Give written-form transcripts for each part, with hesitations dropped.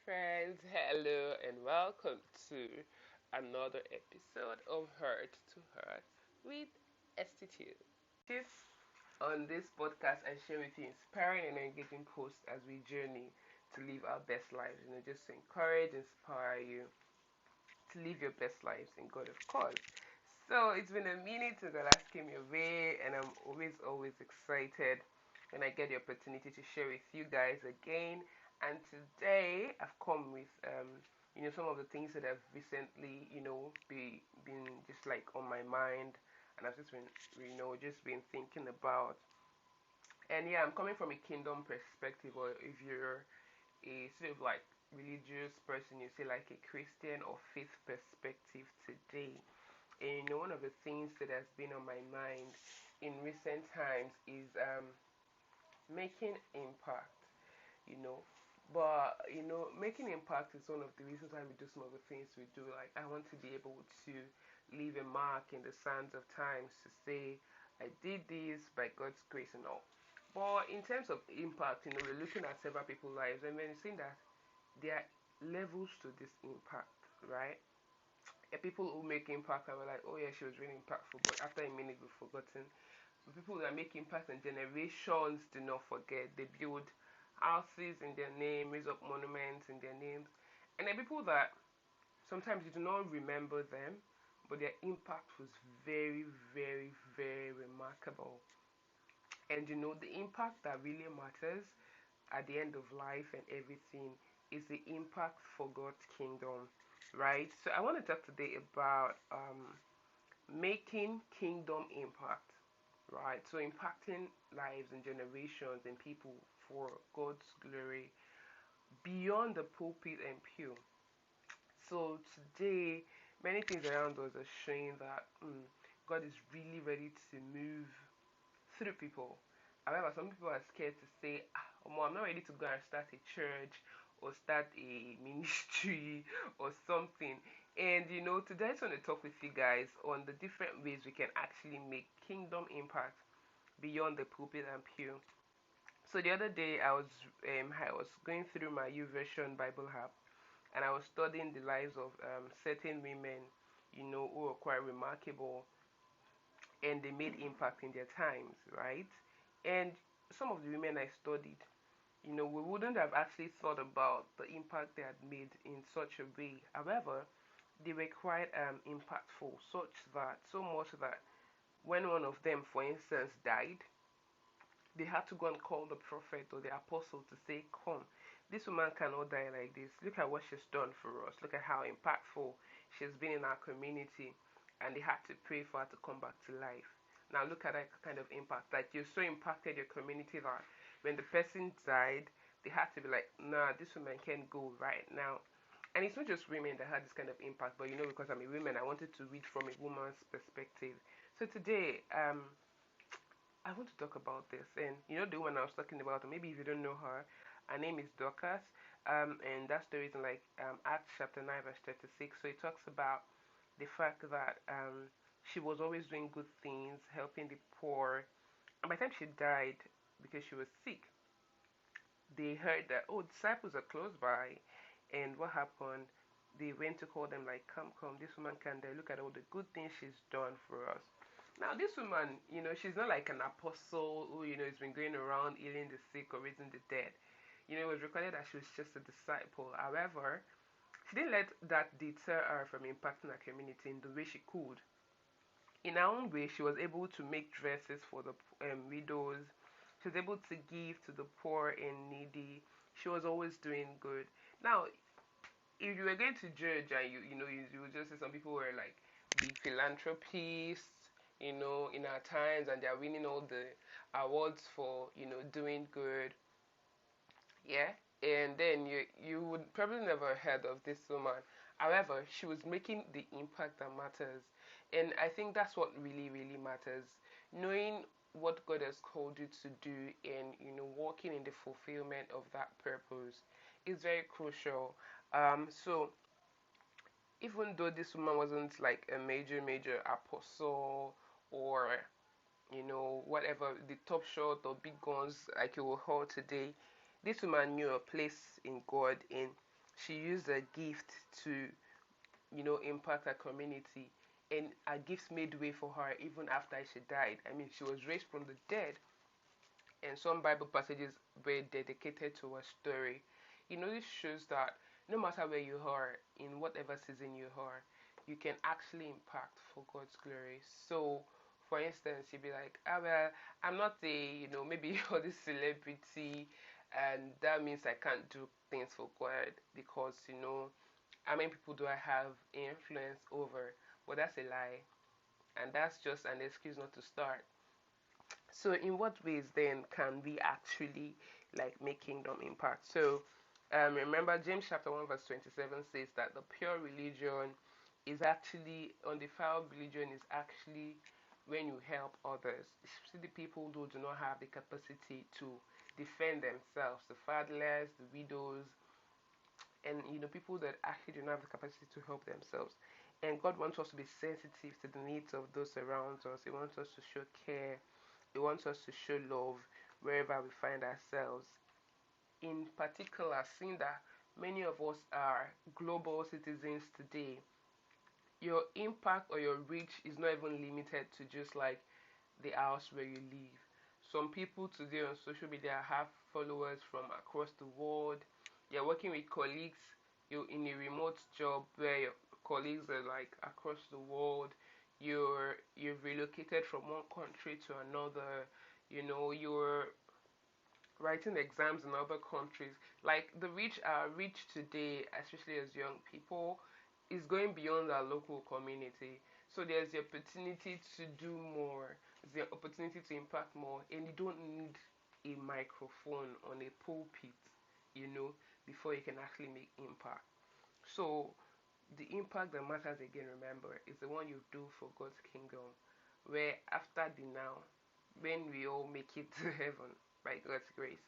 friends, hello and welcome to another episode of Heart to Heart with Institute. On this podcast, I share with you inspiring and engaging posts as we journey to live our best lives. Just to encourage, inspire you to live your best lives in God, of course. So it's been a minute since I last came your way, and I'm always excited when I get the opportunity to share with you guys again. And today I've come with some of the things that have recently been just like on my mind, and I've just been just been thinking about. And yeah, I'm coming from a kingdom perspective, or if you're a sort of like religious person, you say like a Christian or faith perspective today. And one of the things that has been on my mind in recent times is making impact, you know. But making impact is one of the reasons why we do some of the things we do. Like I want to be able to leave a mark in the sands of times to say I did this by God's grace and all. But in terms of impact, we're looking at several people's lives and we're seeing that there are levels to this impact, right? People who make impact and we're like, oh yeah, she was really impactful, but after a minute we've forgotten. People that make impact and generations do not forget. They build houses in their name, raise up monuments in their names. And then people that sometimes you do not remember them, but their impact was very, very, very remarkable. And the impact that really matters at the end of life and everything is the impact for God's kingdom, right? So I want to talk today about making kingdom impact, right? So impacting lives and generations and people for God's glory beyond the pulpit and pew. So today, many things around us are showing that God is really ready to move through people. However, some people are scared to say, I'm not ready to go and start a church or start a ministry or something. And today I just want to talk with you guys on the different ways we can actually make kingdom impact beyond the pulpit and pew. So the other day I was going through my YouVersion Bible app and I was studying the lives of certain women, who were quite remarkable and they made impact in their times, right? And some of the women I studied, we wouldn't have actually thought about the impact they had made in such a way. However, they were quite impactful, so much that when one of them, for instance, died, they had to go and call the prophet or the apostle to say, come, this woman cannot die like this. Look at what she's done for us. Look at how impactful she's been in our community. And they had to pray for her to come back to life. Now look at that kind of impact. Like you so impacted your community that when the person died, they had to be like, nah, this woman can't go right now. And it's not just women that had this kind of impact, but because I'm a woman, I wanted to read from a woman's perspective. So today, I want to talk about this. And the one I was talking about, or maybe if you don't know her name is Dorcas. And that story is in like Acts chapter 9, verse 36. So it talks about the fact that she was always doing good things, helping the poor. And by the time she died, because she was sick, they heard that, oh, disciples are close by. And what happened? They went to call them, like, come, this woman can die. Look at all the good things she's done for us. Now, this woman, she's not like an apostle who, has been going around healing the sick or raising the dead. It was recorded that she was just a disciple. However, she didn't let that deter her from impacting her community in the way she could. In her own way, she was able to make dresses for the widows. She was able to give to the poor and needy. She was always doing good. Now, if you were going to judge and you would just say some people were like big philanthropists, in our times and they're winning all the awards for, doing good. Yeah. And then you would probably never heard of this woman. However, she was making the impact that matters. And I think that's what really, really matters. Knowing what God has called you to do and walking in the fulfillment of that purpose is very crucial. So even though this woman wasn't like a major apostle or whatever the top shot or big guns like you will hold today, this woman knew a place in God and She used her gift to, impact her community. And her gifts made way for her even after she died. I mean, she was raised from the dead, and some Bible passages were dedicated to her story. This shows that no matter where you are, in whatever season you are, you can actually impact for God's glory. So, for instance, you'd be like, well, I'm not maybe you're this celebrity, and that means I can't do things for God because, how many people do I have influence over? But that's a lie, and that's just an excuse not to start. So, in what ways then can we actually like make kingdom impact? So, remember James chapter 1 verse 27 says that the pure religion is actually undefiled religion is actually when you help others, especially the people who do not have the capacity to defend themselves, the fatherless, the widows, and people that actually do not have the capacity to help themselves. And God wants us to be sensitive to the needs of those around us. He wants us to show care. He wants us to show love wherever we find ourselves. In particular, seeing that many of us are global citizens today, your impact or your reach is not even limited to just like the house where you live. Some people today on social media have followers from across the world. You're working with colleagues, you're in a remote job where your colleagues are like across the world. You've relocated from one country to another. You're writing exams in other countries. Like the reach today, especially as young people, is going beyond our local community. So there's the opportunity to do more, there's the opportunity to impact more, and you don't need a microphone on a pulpit, you know, before you can actually make impact. So the impact that matters again, remember, is the one you do for God's kingdom. Where after the now, when we all make it to heaven by God's grace,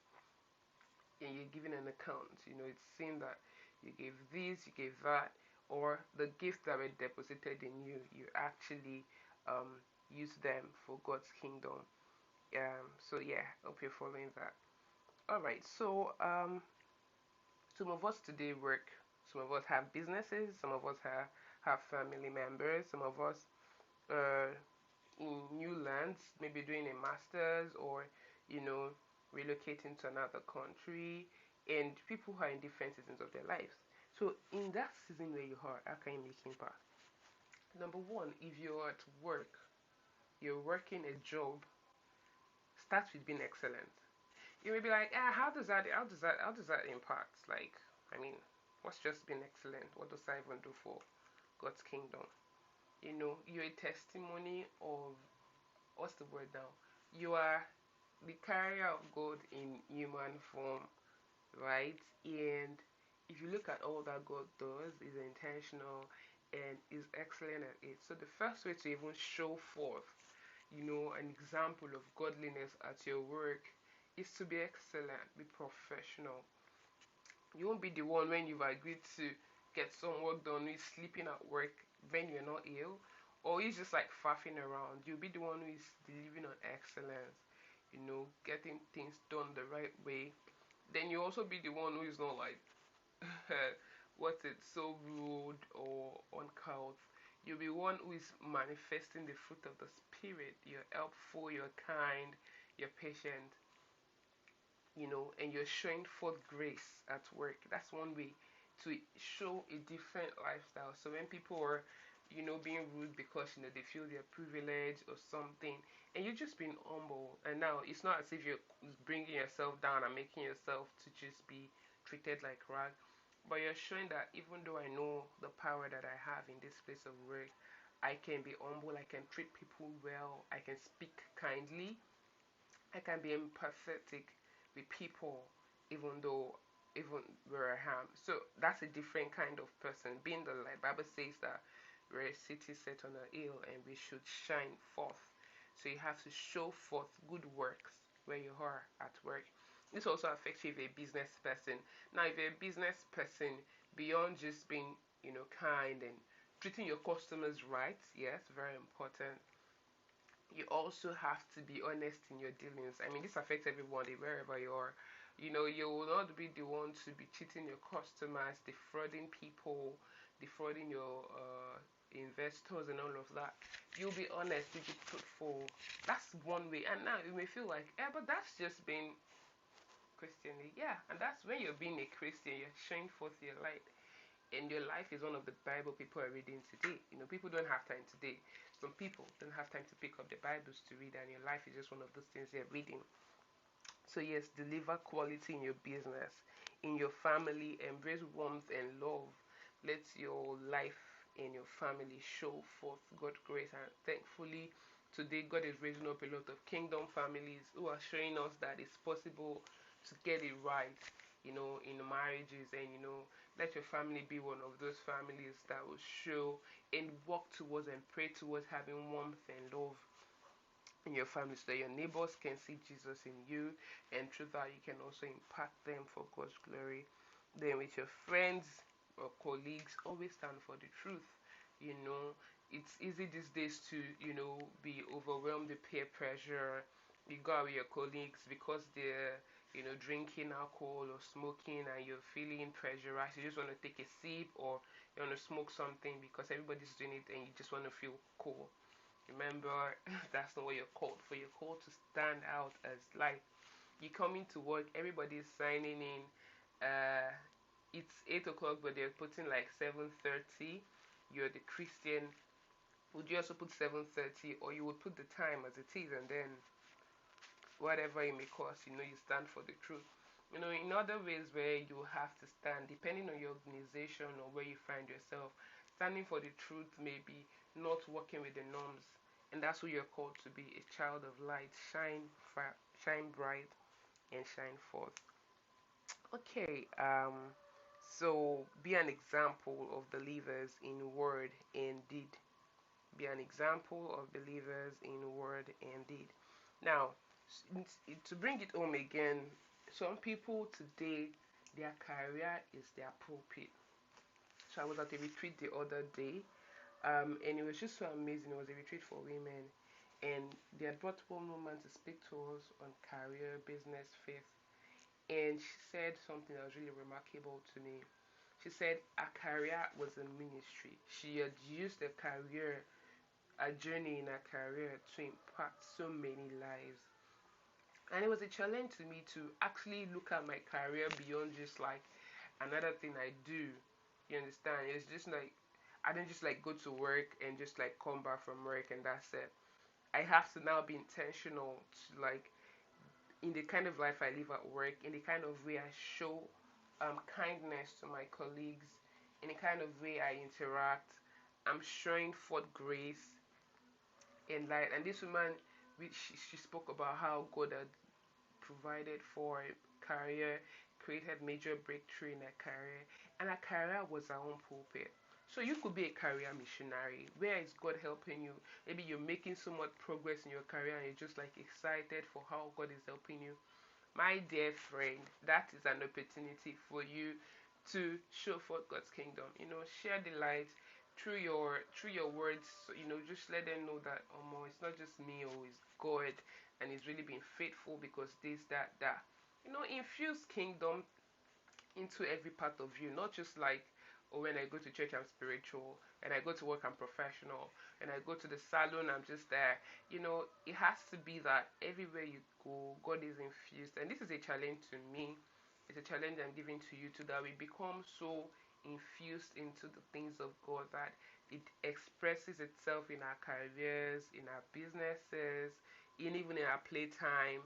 and you're giving an account. It's saying that you gave this, you gave that, or the gifts that were deposited in you, you actually use them for God's kingdom. So yeah, hope you're following that. All right. So some of us today work. Some of us have businesses. Some of us have family members. Some of us uh, in new lands, maybe doing a master's or, you know, relocating to another country, and people who are in different seasons of their lives. So, in that season where you are, how can you make impact? Number one, if you're at work, you're working a job, start with being excellent. You may be like, how does that impact? Like, I mean, what's just being excellent? What does that even do for God's kingdom? You're a testimony of, what's the word now? You are the carrier of God in human form, right? And if you look at all that God does, is intentional and is excellent at it. So the first way to even show forth, an example of godliness at your work is to be excellent, be professional. You won't be the one when you've agreed to get some work done who's sleeping at work when you're not ill, or he's just like faffing around. You'll be the one who is delivering on excellence, getting things done the right way. Then you also be the one who is not like what's it, so rude or uncouth. You'll be one who is manifesting the fruit of the spirit. You're helpful, you're kind, you're patient, and you're showing forth grace at work. That's one way to show a different lifestyle. So when people are, being rude because they feel they're privileged or something, and you're just being humble. And now it's not as if you're bringing yourself down and making yourself to just be treated like rag, but you're showing that even though I know the power that I have in this place of work, I can be humble. I can treat people well. I can speak kindly. I can be empathetic with people, even though even where I am. So that's a different kind of person. Being the light. Bible says that we're a city set on a hill and we should shine forth. So you have to show forth good works where you are at work. This also affects you if you're a business person. Now if you're a business person, beyond just being, kind and treating your customers right, yes, very important, you also have to be honest in your dealings. I mean, this affects everybody wherever you are. You will not be the one to be cheating your customers, defrauding people, defrauding your investors and all of that. You'll be honest, you'll be truthful. That's one way. And now you may feel like, but that's just being Christianly. Yeah, and that's when you're being a Christian, you're showing forth your light. And your life is one of the Bible people are reading today. People don't have time today. Some people don't have time to pick up the Bibles to read, and your life is just one of those things they're reading. So, yes, deliver quality in your business, in your family, embrace warmth and love. Let your life and your family show forth God's grace. And thankfully, today, God is raising up a lot of kingdom families who are showing us that it's possible to get it right, in marriages. And, let your family be one of those families that will show and work towards and pray towards having warmth and love in your family, so that your neighbors can see Jesus in you, and through that you can also impact them for God's glory. Then with your friends or colleagues, always stand for the truth. You know, it's easy these days to, be overwhelmed with peer pressure. You go out with your colleagues because they're, drinking alcohol or smoking, and you're feeling pressurized. You just want to take a sip, or you want to smoke something because everybody's doing it and you just want to feel cool. Remember, that's not what you're called for. You're called to stand out as light. You come into work, everybody's signing in. It's 8 o'clock, but they're putting like 7:30. You're the Christian. Would you also put 7:30, or you would put the time as it is, and then whatever it may cost, you stand for the truth. In other ways where you have to stand, depending on your organization or where you find yourself, standing for the truth may be not working with the norms, and that's who you're called to be, a child of light. Shine bright, and shine forth. Okay, so be an example of believers in word and deed. Be an example of believers in word and deed. Now, to bring it home again, some people today, their career is their pulpit. So I was at a retreat the other day, and it was just so amazing. It was a retreat for women, and they had brought one woman to speak to us on career, business, faith, and she said something that was really remarkable to me. She said her career was a ministry. She had used her career, a journey in her career, to impact so many lives. And it was a challenge to me to actually look at my career beyond just like another thing I do. You understand? It's just like I don't just like go to work and just like come back from work and that's it. I have to now be intentional to like in the kind of life I live at work, in the kind of way I show kindness to my colleagues, in the kind of way I interact. I'm showing forth grace and light. And this woman, she spoke about how God had provided for a career, created major breakthrough in her career, and her career was her own pulpit. So you could be a career missionary. Where is God helping you? Maybe you're making so much progress in your career and you're just like excited for how God is helping you. My dear friend, that is an opportunity for you to show forth God's kingdom. Share the light through your words. So, just let them know that it's not just me, it's God, and He's really been faithful because this, that, that. Infuse kingdom into every part of you, not just like, when I go to church I'm spiritual, and I go to work I'm professional, and I go to the salon I'm just there. It has to be that everywhere you go, God is infused, and this is a challenge to me. It's a challenge I'm giving to you too, that we become so infused into the things of God that it expresses itself in our careers, in our businesses, even in our playtime.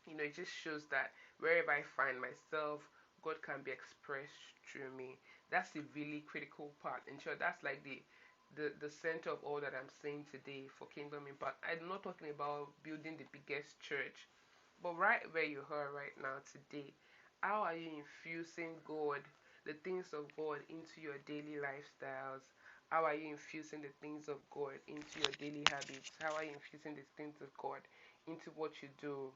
It just shows that wherever I find myself, God can be expressed through me. That's a really critical part. And sure, that's like the center of all that I'm saying today for Kingdom Impact. I'm not talking about building the biggest church, but right where you are right now today, how are you infusing God, the things of God, into your daily lifestyles? How are you infusing the things of God into your daily habits? How are you infusing the things of God into what you do?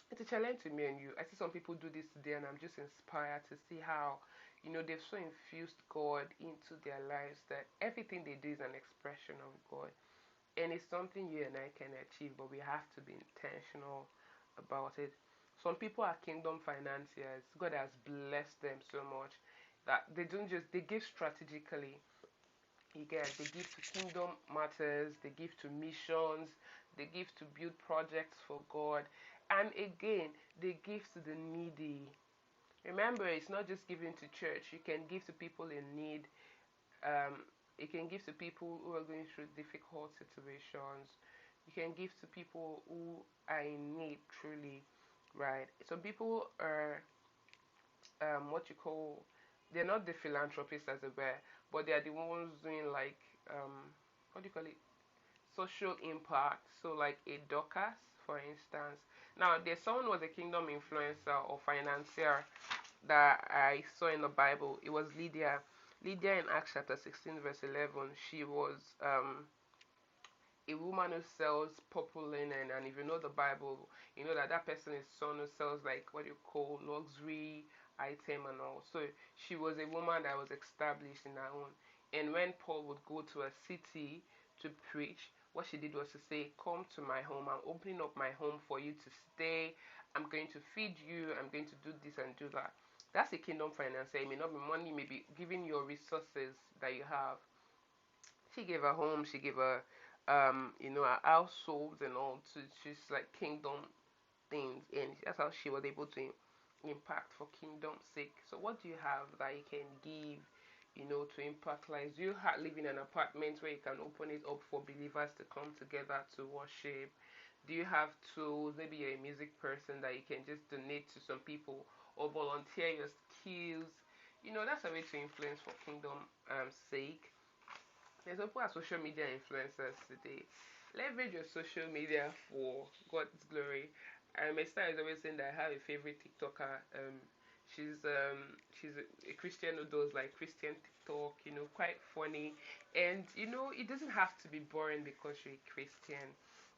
It's a challenge to me and you. I see some people do this today, and I'm just inspired to see how, they've so infused God into their lives that everything they do is an expression of God. And it's something you and I can achieve, but we have to be intentional about it. some people are kingdom financiers. God has blessed them so much that they don't just they give strategically. You get they give to kingdom matters, they give to missions, they give to build projects for God, and again they give to the needy. Remember, it's not just giving to church. You can give to people in need. Um, you can give to people who are going through difficult situations. You can give to people who are in need, truly, right? Some people are what you call they're not the philanthropists as it were, but they are the ones doing like what do you call it? Social impact. So like a Dorcas, for instance. Now there's someone who was a kingdom influencer or financier that I saw in the Bible. It was Lydia. Lydia in Acts chapter 16 verse 11. She was a woman who sells purple linen, and if you know the Bible, you know that that person is someone who sells like what you call luxury item and all. So she was a woman that was established in her own. And when Paul would go to a city to preach, what she did was to say, "Come to my home. I'm opening up my home for you to stay. I'm going to feed you. I'm going to do this and do that." That's a kingdom financier. It may not be money, maybe giving your resources that you have. She gave her home, she gave her her household and all to just like kingdom things, and that's how she was able to impact for kingdom's sake. So what do you have that you can give, to impact lives? You live in an apartment where you can open it up for believers to come together to worship? Do you have tools? Maybe you're a music person that you can just donate to some people or volunteer your skills. That's a way to influence for kingdom sake. There's people as social media influencers today. Leverage your social media for God's glory. My sister is always saying that I have a favorite TikToker. She's a Christian who does like Christian TikTok. Quite funny, and it doesn't have to be boring because you're a Christian.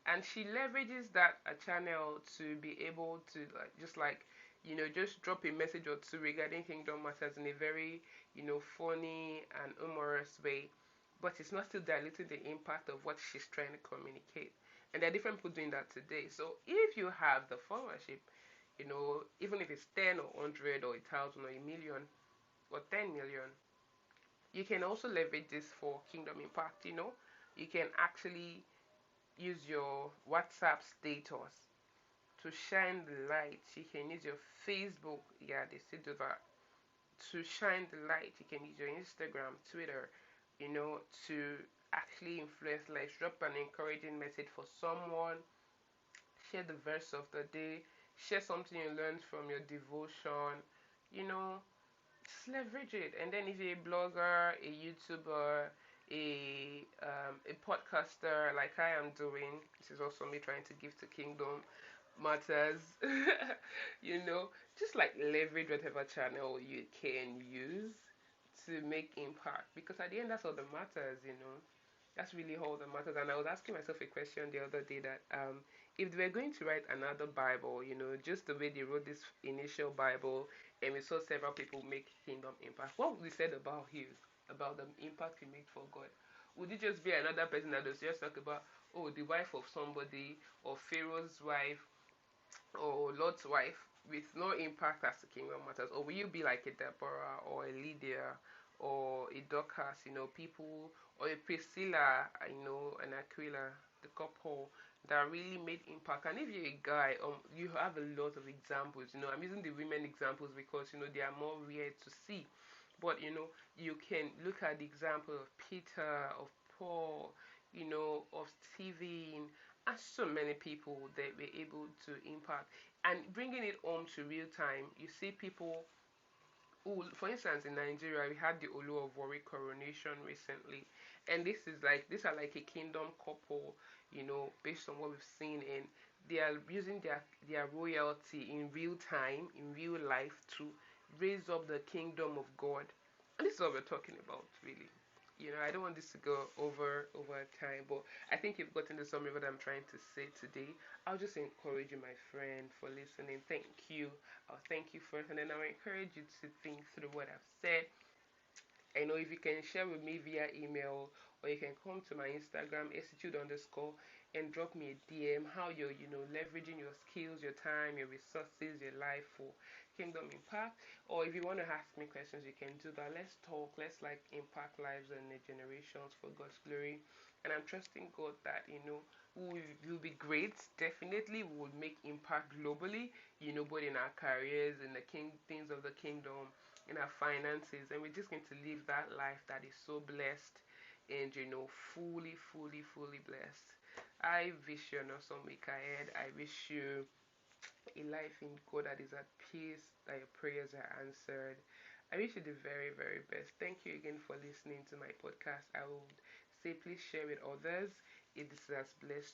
And she leverages that channel to be able to just drop a message or two regarding kingdom matters in a very funny and humorous way, but it's not still diluting the impact of what she's trying to communicate. And there are different people doing that today. So if you have the followership, even if it's 10 or 100 or 1,000 or a million or 10 million, you can also leverage this for kingdom impact. You can actually use your WhatsApp status to shine the light. You can use your Facebook, yeah, they still do that, to shine the light. You can use your Instagram, Twitter, to actually influence lives. Drop an encouraging message for someone, share the verse of the day, share something you learned from your devotion, you know, just leverage it. And then if you're a blogger, a YouTuber, a podcaster like I am doing, this is also me trying to give to Kingdom Matters, you know, just like leverage whatever channel you can use to make impact, because at the end that's all that matters. That's really all that matters. And I was asking myself a question the other day that if they were going to write another Bible, just the way they wrote this initial Bible, and we saw several people make kingdom impact, what would be said about you, about the impact you made for God? Would it just be another person that does just talk about, oh, the wife of somebody, or Pharaoh's wife, or Lord's wife, with no impact as the kingdom matters? Or will you be like a Deborah or a Lydia or a Dorcas, people, or a Priscilla, and Aquila, the couple that really made impact? And if you're a guy, you have a lot of examples. I'm using the women examples because they are more rare to see. But you can look at the example of Peter, of Paul, of Stephen, and so many people that were able to impact. And bringing it home to real time, you see people who, for instance, in Nigeria, we had the Olu of Warri coronation recently, and these are like a kingdom couple, based on what we've seen, and they are using their royalty in real time, in real life, to raise up the kingdom of God. And this is what we're talking about, really. I don't want this to go over time, but I think you've gotten the summary of what I'm trying to say today. I'll just encourage you, my friend, for listening. Thank you. I'll thank you first, and then I'll encourage you to think through what I've said. I know if you can share with me via email, or you can come to my Instagram, attitude underscore and drop me a DM how you're, leveraging your skills, your time, your resources, your life for Kingdom Impact. Or if you want to ask me questions, you can do that. Let's talk. Let's like impact lives and the generations for God's glory. And I'm trusting God that, we'll be great. Definitely, we will make impact globally, both in our careers, in the things of the kingdom, in our finances. And we're just going to live that life that is so blessed and, fully, fully, fully blessed. I wish you an awesome week ahead. I wish you a life in God that is at peace, that your prayers are answered. I wish you the very, very best. Thank you again for listening to my podcast. I would say please share with others if this has blessed